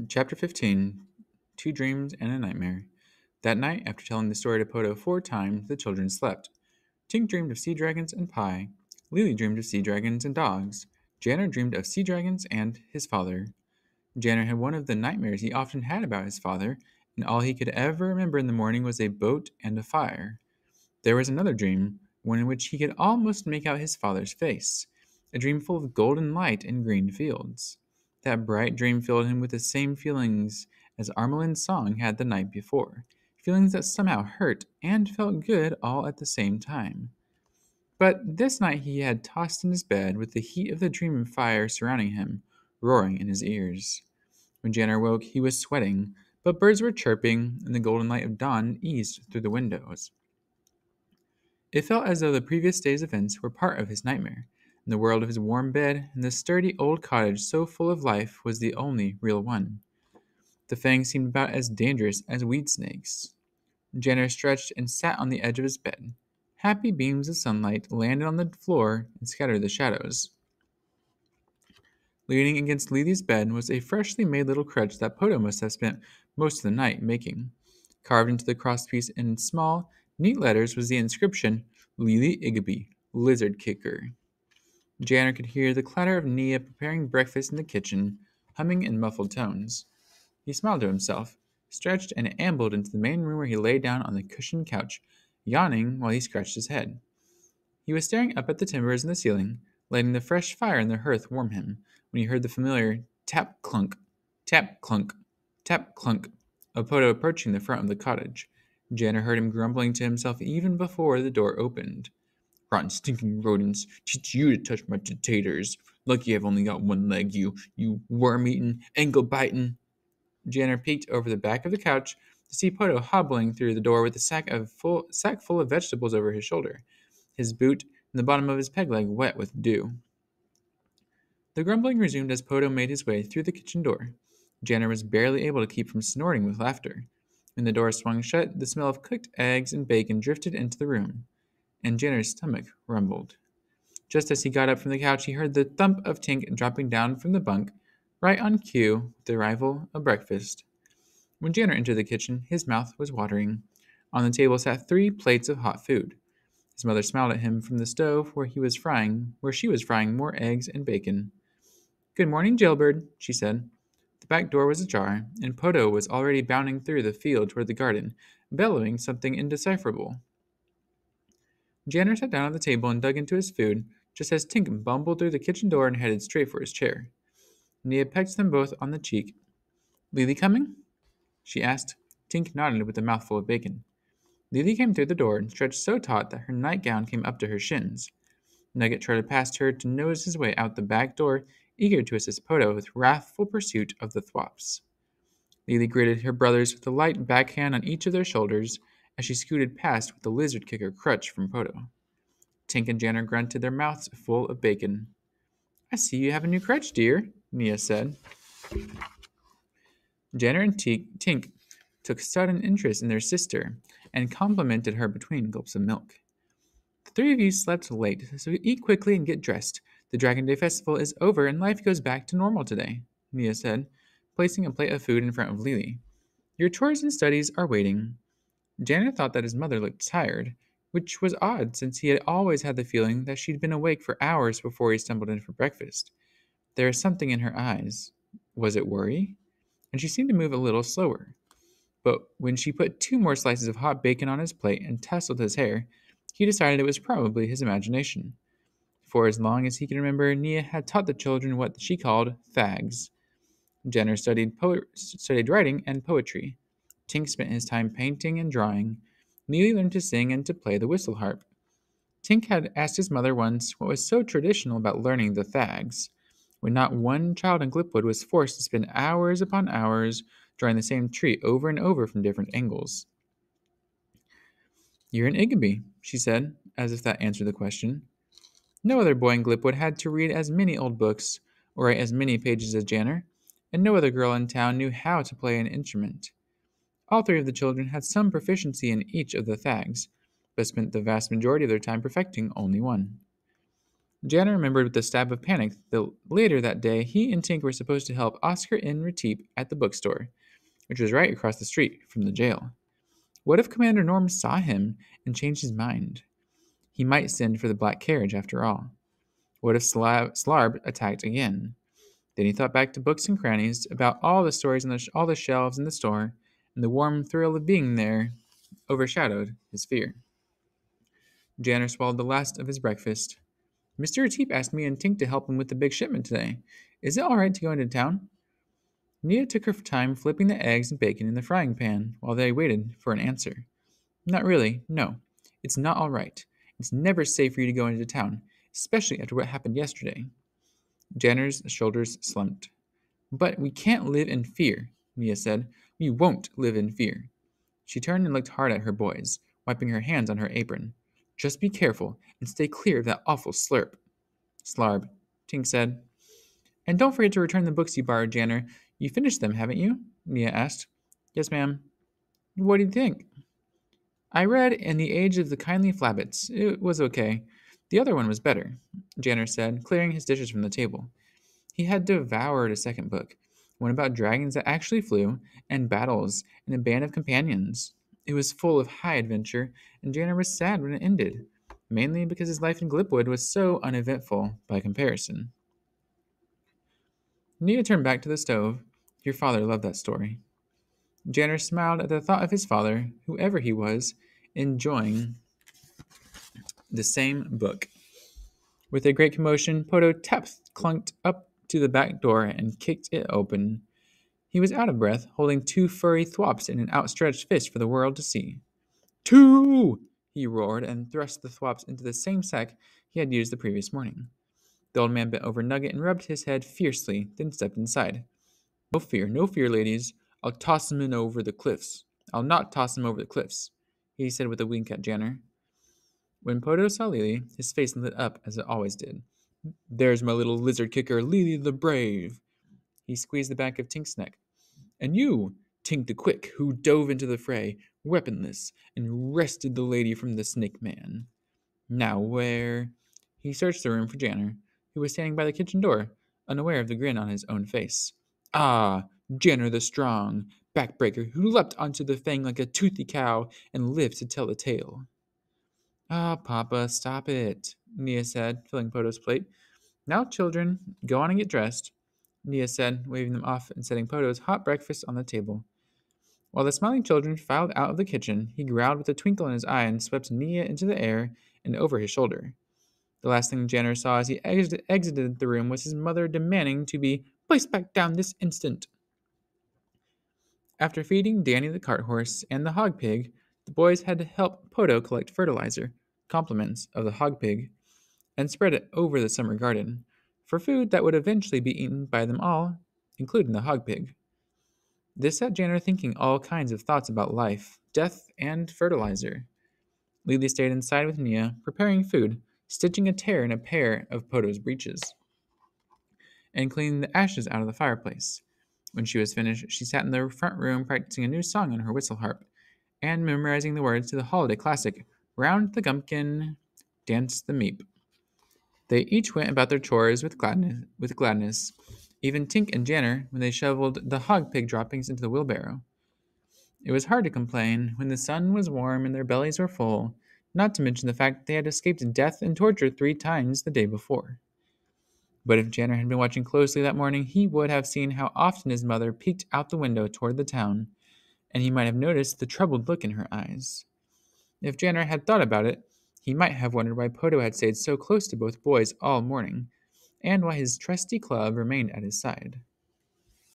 Chapter 15 Two Dreams and a Nightmare. That night, after telling the story to Poto 4 times, the children slept. Tink dreamed of sea dragons and pie. Lily dreamed of sea dragons and dogs. Janner dreamed of sea dragons and his father. Janner had one of the nightmares he often had about his father, and all he could ever remember in the morning was a boat and a fire. There was another dream, one in which he could almost make out his father's face, a dream full of golden light and green fields. That bright dream filled him with the same feelings as Armelin's song had the night before, feelings that somehow hurt and felt good all at the same time. But this night he had tossed in his bed with the heat of the dream fire surrounding him, roaring in his ears. When Janner woke, he was sweating, but birds were chirping, and the golden light of dawn eased through the windows. It felt as though the previous day's events were part of his nightmare, and the world of his warm bed and the sturdy old cottage so full of life was the only real one. The fangs seemed about as dangerous as weed snakes. Jenner stretched and sat on the edge of his bed. Happy beams of sunlight landed on the floor and scattered the shadows. Leaning against Lily's bed was a freshly made little crutch that Poto must have spent most of the night making. Carved into the crosspiece in small, neat letters was the inscription, Lily Igby, Lizard Kicker. Janner could hear the clatter of Nia preparing breakfast in the kitchen, humming in muffled tones. He smiled to himself, stretched, and ambled into the main room where he lay down on the cushioned couch, yawning while he scratched his head. He was staring up at the timbers in the ceiling, letting the fresh fire in the hearth warm him, when he heard the familiar tap clunk, tap clunk, tap clunk of Poto approaching the front of the cottage. Janner heard him grumbling to himself even before the door opened. Rotten stinking rodents, teach you to touch my taters. Lucky I've only got one leg, you worm-eating, ankle-biting. Janner peeked over the back of the couch to see Poto hobbling through the door with a sack full of vegetables over his shoulder, his boot and the bottom of his peg leg wet with dew. The grumbling resumed as Poto made his way through the kitchen door. Janner was barely able to keep from snorting with laughter. When the door swung shut, the smell of cooked eggs and bacon drifted into the room, and Janner's stomach rumbled. Just as he got up from the couch, he heard the thump of Tink dropping down from the bunk, right on cue with the arrival of breakfast. When Janner entered the kitchen, his mouth was watering. On the table sat 3 plates of hot food. His mother smiled at him from the stove where she was frying more eggs and bacon. "Good morning, Jailbird," she said. The back door was ajar, and Poto was already bounding through the field toward the garden, bellowing something indecipherable. Janner sat down at the table and dug into his food, just as Tink bumbled through the kitchen door and headed straight for his chair. Nia pecked them both on the cheek. "Lily coming?" she asked. Tink nodded with a mouthful of bacon. Lily came through the door and stretched so taut that her nightgown came up to her shins. Nugget trotted past her to nose his way out the back door, eager to assist Poto with wrathful pursuit of the thwops. Lily greeted her brothers with a light backhand on each of their shoulders as she scooted past with the lizard kicker crutch from Poto. Tink and Janner grunted, their mouths full of bacon. "I see you have a new crutch, dear," Nia said. Janner and Tink took sudden interest in their sister and complimented her between gulps of milk. "The 3 of you slept late, so eat quickly and get dressed. The Dragon Day Festival is over and life goes back to normal today," Nia said, placing a plate of food in front of Lily. "Your chores and studies are waiting." Janner thought that his mother looked tired, which was odd since he had always had the feeling that she'd been awake for hours before he stumbled in for breakfast. There was something in her eyes. Was it worry? And she seemed to move a little slower. But when she put 2 more slices of hot bacon on his plate and tousled his hair, he decided it was probably his imagination. For as long as he could remember, Nia had taught the children what she called fags. Jenner studied writing and poetry. Tink spent his time painting and drawing. Neely learned to sing and to play the whistle harp. Tink had asked his mother once what was so traditional about learning the fags, when not one child in Glipwood was forced to spend hours upon hours drawing the same tree over and over from different angles. "You're an Igby," she said, as if that answered the question. No other boy in Glipwood had to read as many old books or write as many pages as Janner, and no other girl in town knew how to play an instrument. All 3 of the children had some proficiency in each of the fags, but spent the vast majority of their time perfecting only one. Jana remembered with a stab of panic that later that day he and Tink were supposed to help Oscar in Retiep at the bookstore, which was right across the street from the jail. What if Commander Norm saw him and changed his mind? He might send for the black carriage after all. What if Slarb attacked again? Then he thought back to books and crannies about all the stories on all the shelves in the store, and the warm thrill of being there overshadowed his fear. Janner swallowed the last of his breakfast. Mr. Ateep asked me and Tink to help him with the big shipment today. Is it all right to go into town? Nia took her time flipping the eggs and bacon in the frying pan while they waited for an answer. Not really, no. It's not all right. It's never safe for you to go into town, especially after what happened yesterday. Janner's shoulders slumped. But we can't live in fear, Nia said. We won't live in fear. She turned and looked hard at her boys, wiping her hands on her apron. Just be careful and stay clear of that awful Slarb, Tink said. And don't forget to return the books you borrowed, Janner. You finished them, haven't you? Nia asked. Yes, ma'am. What do you think? I read In the Age of the Kindly Flabbits. It was okay. The other one was better, Janner said, clearing his dishes from the table. He had devoured a second book, one about dragons that actually flew, and battles, and a band of companions. It was full of high adventure, and Janner was sad when it ended, mainly because his life in Glipwood was so uneventful by comparison. Nia turned back to the stove. Your father loved that story. Janner smiled at the thought of his father, whoever he was, enjoying the same book. With a great commotion, Poto clunked up to the back door and kicked it open. He was out of breath, holding two furry thwops in an outstretched fist for the world to see. Two! He roared and thrust the thwops into the same sack he had used the previous morning. The old man bent over Nugget and rubbed his head fiercely, then stepped inside. No fear, ladies. I'll toss him in over the cliffs. I'll not toss him over the cliffs, he said with a wink at Janner. When Poto saw Lily, his face lit up as it always did. There's my little lizard kicker, Lily the Brave. He squeezed the back of Tink's neck. And you, Tink the Quick, who dove into the fray, weaponless, and wrested the lady from the snake man. Now where? He searched the room for Janner, who was standing by the kitchen door, unaware of the grin on his own face. Ah, Janner the Strong, backbreaker, who leapt onto the fang like a toothy cow and lived to tell the tale. Ah, Papa, stop it, Nia said, filling Poto's plate. Now, children, go on and get dressed, Nia said, waving them off and setting Poto's hot breakfast on the table. While the smiling children filed out of the kitchen, he growled with a twinkle in his eye and swept Nia into the air and over his shoulder. The last thing Janner saw as he exited the room was his mother demanding to be placed back down this instant. After feeding Danny the cart horse and the hog pig, the boys had to help Poto collect fertilizer, compliments of the hog pig, and spread it over the summer garden, for food that would eventually be eaten by them all, including the hog pig. This set Janner thinking all kinds of thoughts about life, death, and fertilizer. Lily stayed inside with Nia, preparing food, stitching a tear in a pair of Poto's breeches, and cleaning the ashes out of the fireplace. When she was finished, she sat in the front room practicing a new song on her whistle harp, and memorizing the words to the holiday classic, Round the Gumpkin, Dance the Meep. They each went about their chores with gladness, even Tink and Janner when they shoveled the hog pig droppings into the wheelbarrow. It was hard to complain when the sun was warm and their bellies were full, not to mention the fact that they had escaped death and torture 3 times the day before. But if Janner had been watching closely that morning, he would have seen how often his mother peeked out the window toward the town, and he might have noticed the troubled look in her eyes. If Janner had thought about it, he might have wondered why Poto had stayed so close to both boys all morning, and why his trusty club remained at his side.